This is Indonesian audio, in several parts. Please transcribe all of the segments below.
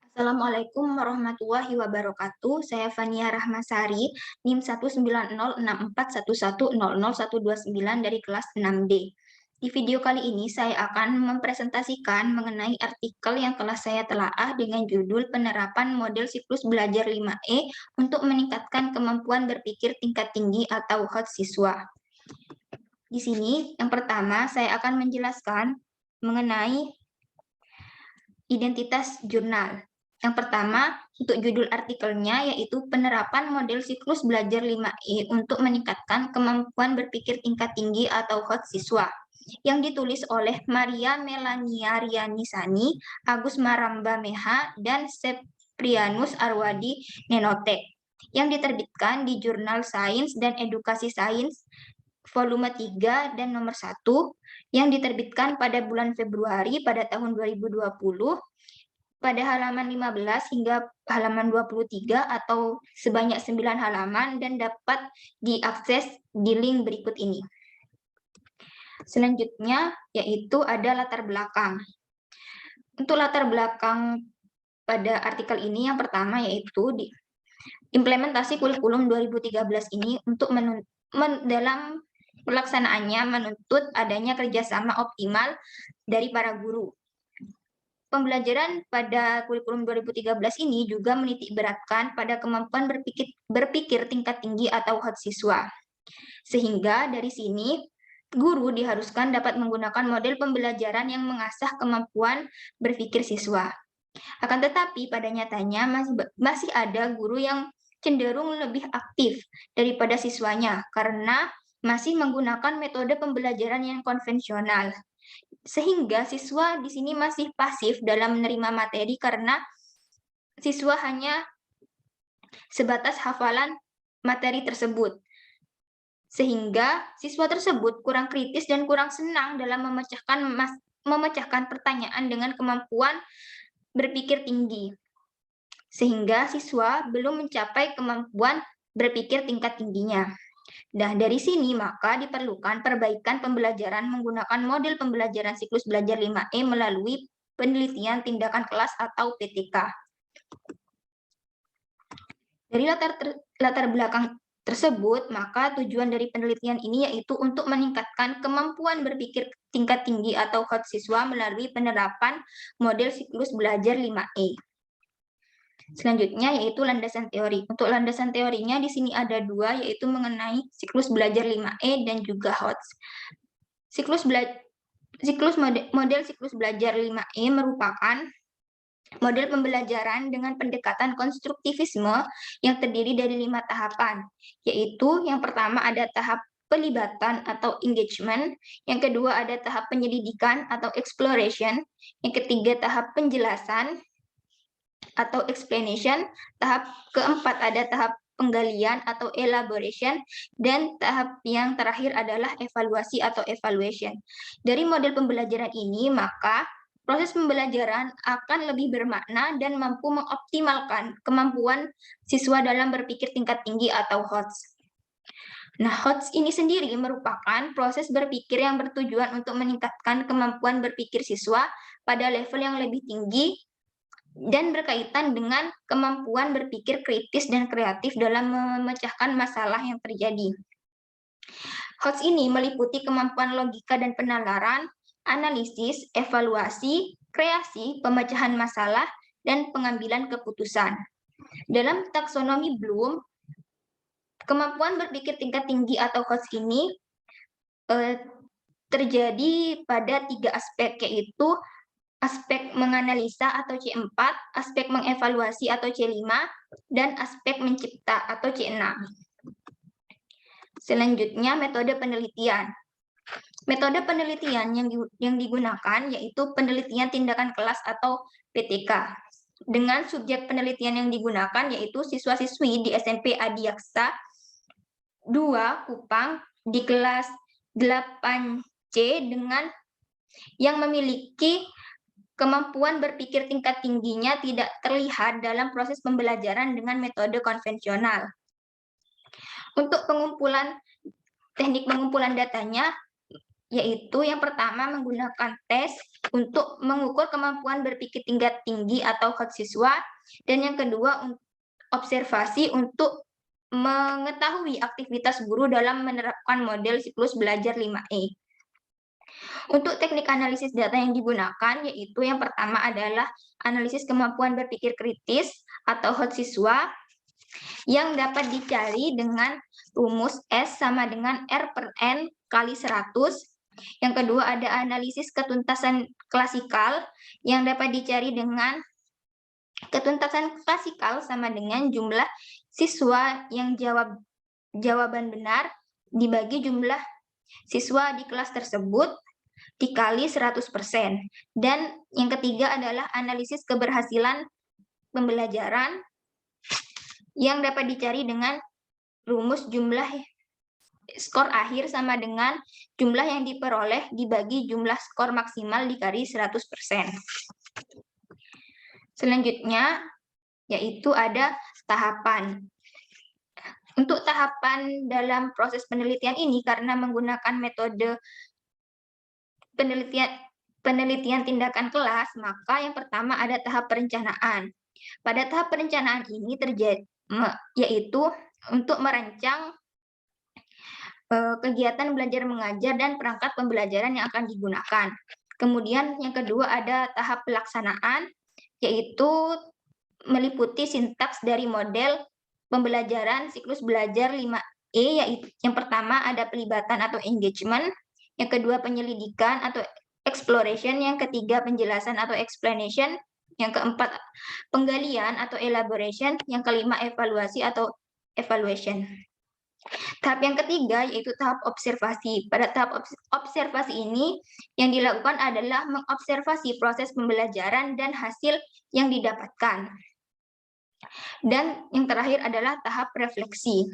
Assalamualaikum warahmatullahi wabarakatuh. Saya Fania Rahmasari, NIM 1906411001129 dari kelas 6D. Di video kali ini saya akan mempresentasikan mengenai artikel yang telah saya telaah dengan judul Penerapan Model Siklus Belajar 5E untuk Meningkatkan Kemampuan Berpikir Tingkat Tinggi atau HOT siswa. Di sini, yang pertama saya akan menjelaskan mengenai identitas jurnal. Yang pertama, untuk judul artikelnya yaitu Penerapan Model Siklus Belajar 5E untuk Meningkatkan Kemampuan Berpikir Tingkat Tinggi atau HOT siswa, yang ditulis oleh Maria Melania Rianisani, Agus Maramba Meha, dan Seprianus Arwadi Nenotek, yang diterbitkan di Jurnal Sains dan Edukasi Sains volume 3 dan nomor 1, yang diterbitkan pada bulan Februari pada tahun 2020, pada halaman 15 hingga halaman 23 atau sebanyak 9 halaman dan dapat diakses di link berikut ini. Selanjutnya yaitu ada latar belakang. Untuk latar belakang pada artikel ini yang pertama yaitu implementasi kurikulum 2013 ini untuk dalam pelaksanaannya menuntut adanya kerjasama optimal dari para guru. Pembelajaran pada kurikulum 2013 ini juga menitik beratkan pada kemampuan berpikir tingkat tinggi atau HOT siswa. Sehingga dari sini, guru diharuskan dapat menggunakan model pembelajaran yang mengasah kemampuan berpikir siswa. Akan tetapi pada nyatanya masih ada guru yang cenderung lebih aktif daripada siswanya karena masih menggunakan metode pembelajaran yang konvensional. Sehingga siswa di sini masih pasif dalam menerima materi karena siswa hanya sebatas hafalan materi tersebut. Sehingga siswa tersebut kurang kritis dan kurang senang dalam memecahkan pertanyaan dengan kemampuan berpikir tinggi. Sehingga siswa belum mencapai kemampuan berpikir tingkat tingginya. Nah, dari sini maka diperlukan perbaikan pembelajaran menggunakan model pembelajaran siklus belajar 5E melalui penelitian tindakan kelas atau PTK. Dari latar belakang tersebut, maka tujuan dari penelitian ini yaitu untuk meningkatkan kemampuan berpikir tingkat tinggi atau HOT siswa melalui penerapan model siklus belajar 5E. Selanjutnya yaitu landasan teori. Untuk landasan teorinya di sini ada dua, yaitu mengenai siklus belajar 5E dan juga HOTS. Model siklus belajar 5E merupakan model pembelajaran dengan pendekatan konstruktivisme yang terdiri dari 5 tahapan, yaitu yang pertama ada tahap pelibatan atau engagement, yang kedua ada tahap penyelidikan atau exploration, yang ketiga tahap penjelasan atau explanation, tahap keempat ada tahap penggalian atau elaboration, dan tahap yang terakhir adalah evaluasi atau evaluation. Dari model pembelajaran ini, maka proses pembelajaran akan lebih bermakna dan mampu mengoptimalkan kemampuan siswa dalam berpikir tingkat tinggi atau HOTS. Nah, HOTS ini sendiri merupakan proses berpikir yang bertujuan untuk meningkatkan kemampuan berpikir siswa pada level yang lebih tinggi dan berkaitan dengan kemampuan berpikir kritis dan kreatif dalam memecahkan masalah yang terjadi. HOTS ini meliputi kemampuan logika dan penalaran, analisis, evaluasi, kreasi, pemecahan masalah, dan pengambilan keputusan. Dalam taksonomi Bloom, kemampuan berpikir tingkat tinggi atau HOTS ini terjadi pada 3 aspek, yaitu aspek menganalisa atau C4, aspek mengevaluasi atau C5, dan aspek mencipta atau C6. Selanjutnya, metode penelitian. Metode penelitian yang digunakan yaitu penelitian tindakan kelas atau PTK. Dengan subjek penelitian yang digunakan yaitu siswa-siswi di SMP Adiaksa 2 Kupang di kelas 8C dengan yang memiliki kemampuan berpikir tingkat tingginya tidak terlihat dalam proses pembelajaran dengan metode konvensional. Untuk teknik pengumpulan datanya, yaitu yang pertama menggunakan tes untuk mengukur kemampuan berpikir tingkat tinggi atau HOT siswa, dan yang kedua observasi untuk mengetahui aktivitas guru dalam menerapkan model siklus belajar 5E. Untuk teknik analisis data yang digunakan, yaitu yang pertama adalah analisis kemampuan berpikir kritis atau HOT siswa, yang dapat dicari dengan rumus S sama dengan R per N kali 100. Yang kedua ada analisis ketuntasan klasikal, yang dapat dicari dengan ketuntasan klasikal sama dengan jumlah siswa yang jawaban benar dibagi jumlah siswa di kelas tersebut dikali 100%. Dan yang ketiga adalah analisis keberhasilan pembelajaran, yang dapat dicari dengan rumus jumlah skor akhir sama dengan jumlah yang diperoleh dibagi jumlah skor maksimal dikali 100%. Selanjutnya, yaitu ada tahapan. Untuk tahapan dalam proses penelitian ini, karena menggunakan metode penelitian tindakan kelas, maka yang pertama ada tahap perencanaan. Pada tahap perencanaan ini yaitu untuk merancang kegiatan belajar mengajar dan perangkat pembelajaran yang akan digunakan. Kemudian yang kedua ada tahap pelaksanaan, yaitu meliputi sintaks dari model pembelajaran siklus belajar 5E, yaitu yang pertama ada pelibatan atau engagement, yang kedua penyelidikan atau exploration, yang ketiga penjelasan atau explanation, yang keempat penggalian atau elaboration, yang kelima evaluasi atau evaluation. Tahap yang ketiga yaitu tahap observasi. Pada tahap observasi ini yang dilakukan adalah mengobservasi proses pembelajaran dan hasil yang didapatkan. Dan yang terakhir adalah tahap refleksi.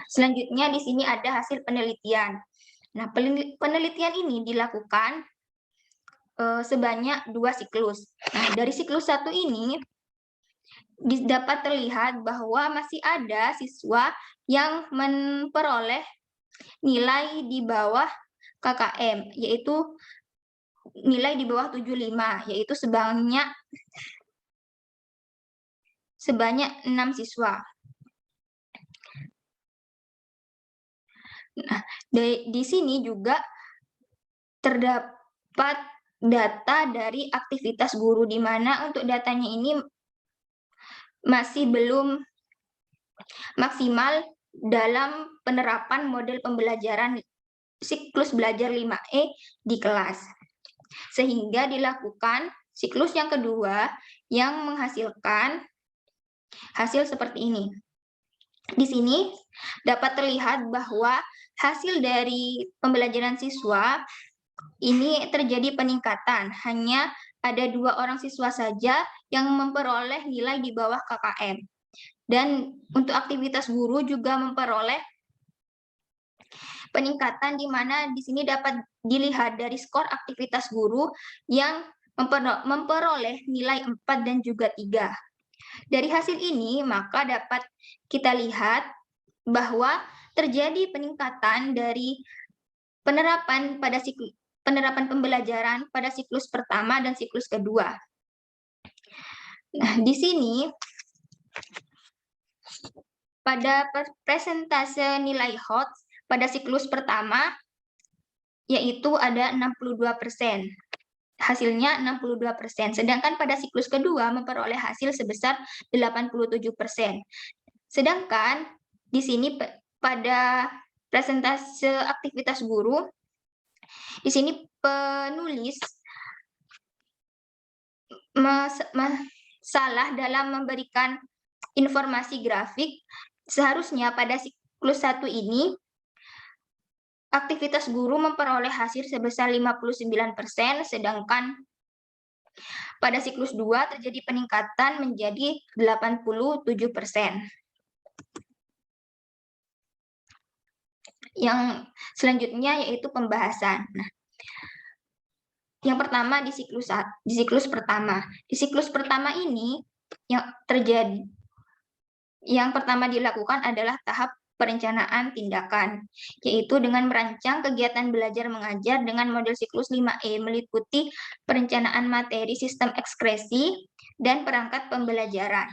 Selanjutnya di sini ada hasil penelitian. Nah, penelitian ini dilakukan sebanyak 2 siklus. Nah, dari siklus 1 ini dapat terlihat bahwa masih ada siswa yang memperoleh nilai di bawah KKM, yaitu nilai di bawah 75, yaitu sebanyak 6 siswa. Nah, di sini juga terdapat data dari aktivitas guru, di mana untuk datanya ini masih belum maksimal dalam penerapan model pembelajaran siklus belajar 5E di kelas. Sehingga dilakukan siklus yang kedua yang menghasilkan hasil seperti ini. Di sini dapat terlihat bahwa hasil dari pembelajaran siswa ini terjadi peningkatan. Hanya ada 2 orang siswa saja yang memperoleh nilai di bawah KKM. Dan untuk aktivitas guru juga memperoleh peningkatan, di mana di sini dapat dilihat dari skor aktivitas guru yang memperoleh nilai 4 dan juga 3. Dari hasil ini, maka dapat kita lihat bahwa terjadi peningkatan dari penerapan pembelajaran pada siklus pertama dan siklus kedua. Nah, di sini pada persentase nilai HOT pada siklus pertama yaitu ada 62%. Hasilnya 62%, sedangkan pada siklus kedua memperoleh hasil sebesar 87%. Sedangkan di sini pada presentase aktivitas guru, di sini penulis salah dalam memberikan informasi grafik. Seharusnya pada siklus 1 ini aktivitas guru memperoleh hasil sebesar 59%, sedangkan pada siklus 2 terjadi peningkatan menjadi 87%. Yang selanjutnya yaitu pembahasan. Nah, yang pertama di siklus pertama. Di siklus pertama ini yang pertama dilakukan adalah tahap perencanaan tindakan, yaitu dengan merancang kegiatan belajar mengajar dengan model siklus 5E meliputi perencanaan materi sistem ekskresi dan perangkat pembelajaran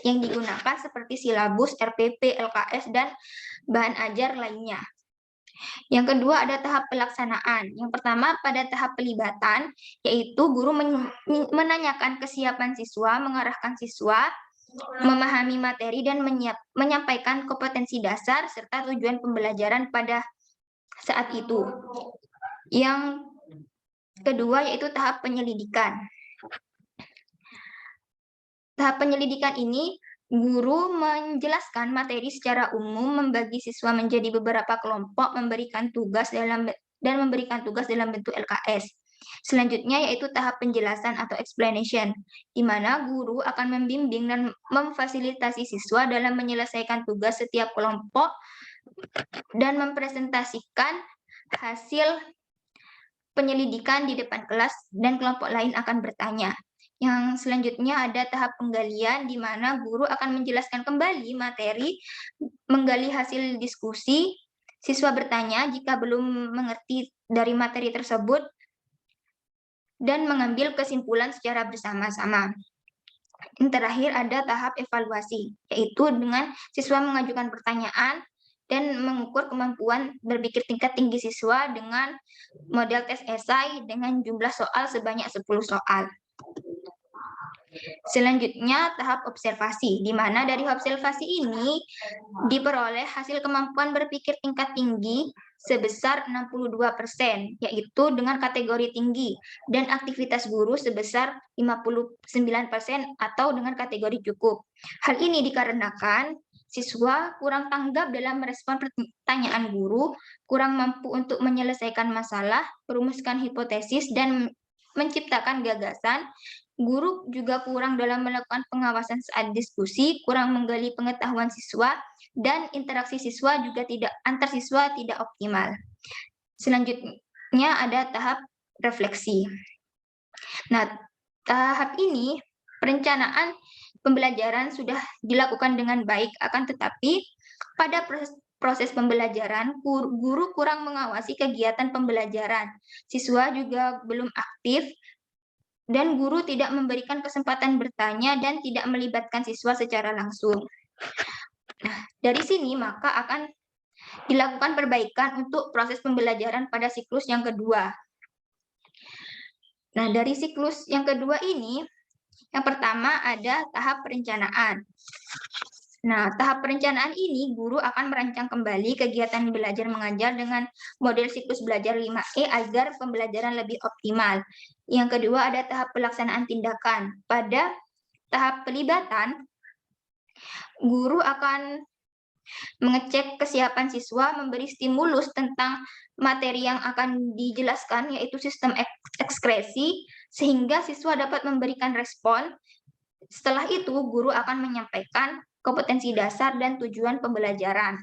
yang digunakan seperti silabus, RPP, LKS, dan bahan ajar lainnya. Yang kedua ada tahap pelaksanaan. Yang pertama pada tahap pelibatan, yaitu guru menanyakan kesiapan siswa, mengarahkan siswa, memahami materi, dan menyampaikan kompetensi dasar serta tujuan pembelajaran pada saat itu. Yang kedua yaitu tahap penyelidikan. Tahap penyelidikan ini, guru menjelaskan materi secara umum, membagi siswa menjadi beberapa kelompok, memberikan tugas dalam bentuk LKS. Selanjutnya yaitu tahap penjelasan atau explanation, di mana guru akan membimbing dan memfasilitasi siswa dalam menyelesaikan tugas setiap kelompok dan mempresentasikan hasil penyelidikan di depan kelas dan kelompok lain akan bertanya. Yang selanjutnya ada tahap penggalian, di mana guru akan menjelaskan kembali materi, menggali hasil diskusi, siswa bertanya jika belum mengerti dari materi tersebut, dan mengambil kesimpulan secara bersama-sama. Yang terakhir ada tahap evaluasi, yaitu dengan siswa mengajukan pertanyaan dan mengukur kemampuan berpikir tingkat tinggi siswa dengan model tes esai dengan jumlah soal sebanyak 10 soal. Selanjutnya tahap observasi, di mana dari observasi ini diperoleh hasil kemampuan berpikir tingkat tinggi sebesar 62%, yaitu dengan kategori tinggi, dan aktivitas guru sebesar 59% atau dengan kategori cukup. Hal ini dikarenakan siswa kurang tanggap dalam merespon pertanyaan guru, kurang mampu untuk menyelesaikan masalah, merumuskan hipotesis, dan menciptakan gagasan. Guru juga kurang dalam melakukan pengawasan saat diskusi, kurang menggali pengetahuan siswa, dan interaksi siswa juga antar siswa tidak optimal. Selanjutnya ada tahap refleksi. Nah, tahap ini perencanaan pembelajaran sudah dilakukan dengan baik, akan tetapi pada proses pembelajaran guru kurang mengawasi kegiatan pembelajaran. Siswa juga belum aktif, dan guru tidak memberikan kesempatan bertanya dan tidak melibatkan siswa secara langsung. Nah, dari sini maka akan dilakukan perbaikan untuk proses pembelajaran pada siklus yang kedua. Nah, dari siklus yang kedua ini, yang pertama ada tahap perencanaan. Nah, tahap perencanaan ini guru akan merancang kembali kegiatan belajar mengajar dengan model siklus belajar 5E agar pembelajaran lebih optimal. Yang kedua ada tahap pelaksanaan tindakan. Pada tahap pelibatan, guru akan mengecek kesiapan siswa, memberi stimulus tentang materi yang akan dijelaskan, yaitu sistem ekskresi, sehingga siswa dapat memberikan respon. Setelah itu, guru akan menyampaikan kompetensi dasar dan tujuan pembelajaran.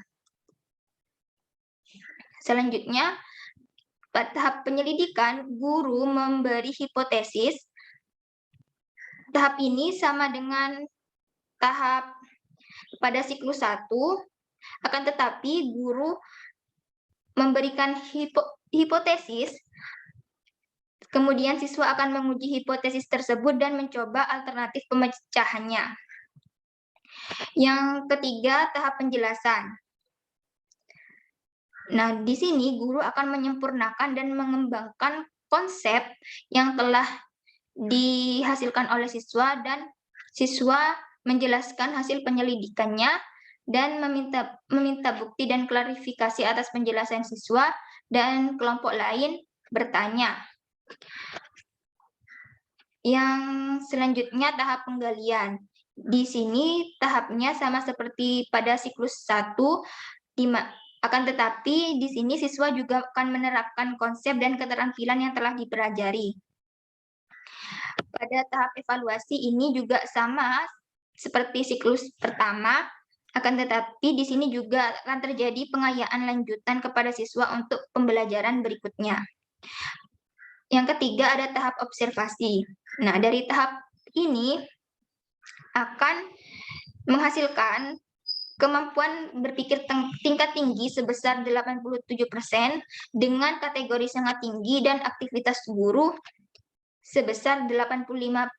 Selanjutnya, pada tahap penyelidikan, guru memberi hipotesis. Tahap ini sama dengan tahap pada siklus 1, akan tetapi guru memberikan hipotesis, kemudian siswa akan menguji hipotesis tersebut dan mencoba alternatif pemecahannya. Yang ketiga, tahap penjelasan. Nah, di sini guru akan menyempurnakan dan mengembangkan konsep yang telah dihasilkan oleh siswa, dan siswa menjelaskan hasil penyelidikannya dan meminta bukti dan klarifikasi atas penjelasan siswa, dan kelompok lain bertanya. Yang selanjutnya tahap penggalian. Di sini tahapnya sama seperti pada siklus 1, akan tetapi di sini siswa juga akan menerapkan konsep dan keterampilan yang telah dipelajari. Pada tahap evaluasi ini juga sama seperti siklus pertama, akan tetapi di sini juga akan terjadi pengayaan lanjutan kepada siswa untuk pembelajaran berikutnya. Yang ketiga ada tahap observasi. Nah, dari tahap ini akan menghasilkan kemampuan berpikir tingkat tinggi sebesar 87% dengan kategori sangat tinggi dan aktivitas guru sebesar 85%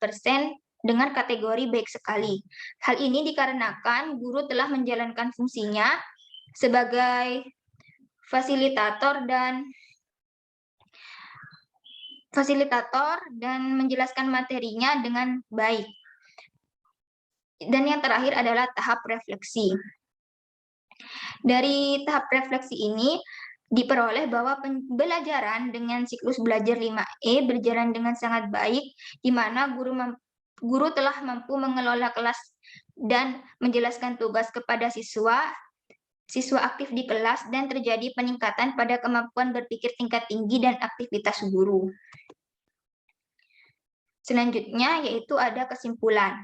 dengan kategori baik sekali. Hal ini dikarenakan guru telah menjalankan fungsinya sebagai fasilitator dan menjelaskan materinya dengan baik. Dan yang terakhir adalah tahap refleksi. Dari tahap refleksi ini diperoleh bahwa pembelajaran dengan siklus belajar 5E berjalan dengan sangat baik, di mana guru telah mampu mengelola kelas dan menjelaskan tugas kepada siswa aktif di kelas, dan terjadi peningkatan pada kemampuan berpikir tingkat tinggi dan aktivitas guru. Selanjutnya yaitu ada kesimpulan.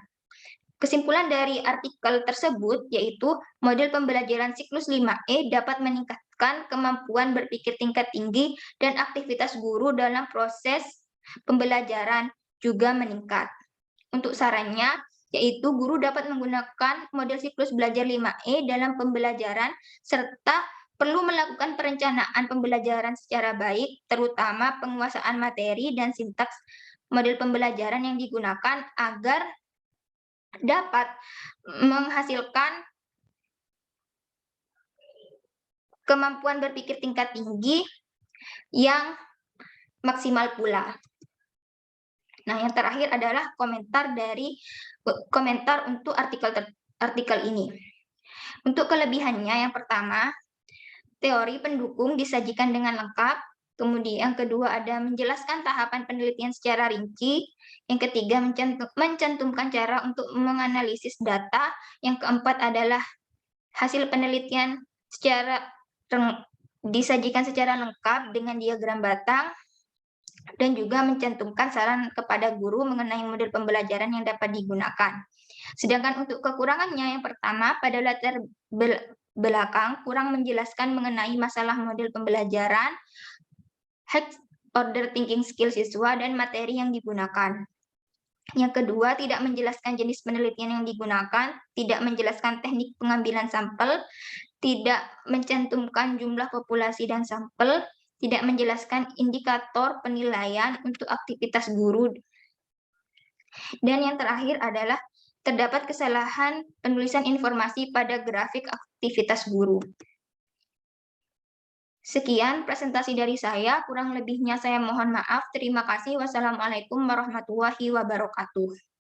Kesimpulan dari artikel tersebut yaitu model pembelajaran siklus 5E dapat meningkatkan kemampuan berpikir tingkat tinggi dan aktivitas guru dalam proses pembelajaran juga meningkat. Untuk sarannya, yaitu guru dapat menggunakan model siklus belajar 5E dalam pembelajaran serta perlu melakukan perencanaan pembelajaran secara baik, terutama penguasaan materi dan sintaks model pembelajaran yang digunakan agar dapat menghasilkan kemampuan berpikir tingkat tinggi yang maksimal pula. Nah, yang terakhir adalah komentar untuk artikel ini. Untuk kelebihannya, yang pertama, teori pendukung disajikan dengan lengkap. Kemudian yang kedua ada menjelaskan tahapan penelitian secara rinci. Yang ketiga mencantumkan cara untuk menganalisis data. Yang keempat adalah hasil penelitian disajikan secara lengkap dengan diagram batang. Dan juga mencantumkan saran kepada guru mengenai model pembelajaran yang dapat digunakan. Sedangkan untuk kekurangannya, yang pertama pada latar belakang kurang menjelaskan mengenai masalah model pembelajaran, high order thinking skill siswa, dan materi yang digunakan. Yang kedua, tidak menjelaskan jenis penelitian yang digunakan, tidak menjelaskan teknik pengambilan sampel, tidak mencantumkan jumlah populasi dan sampel, tidak menjelaskan indikator penilaian untuk aktivitas guru. Dan yang terakhir adalah terdapat kesalahan penulisan informasi pada grafik aktivitas guru. Sekian presentasi dari saya, kurang lebihnya saya mohon maaf. Terima kasih. Wassalamualaikum warahmatullahi wabarakatuh.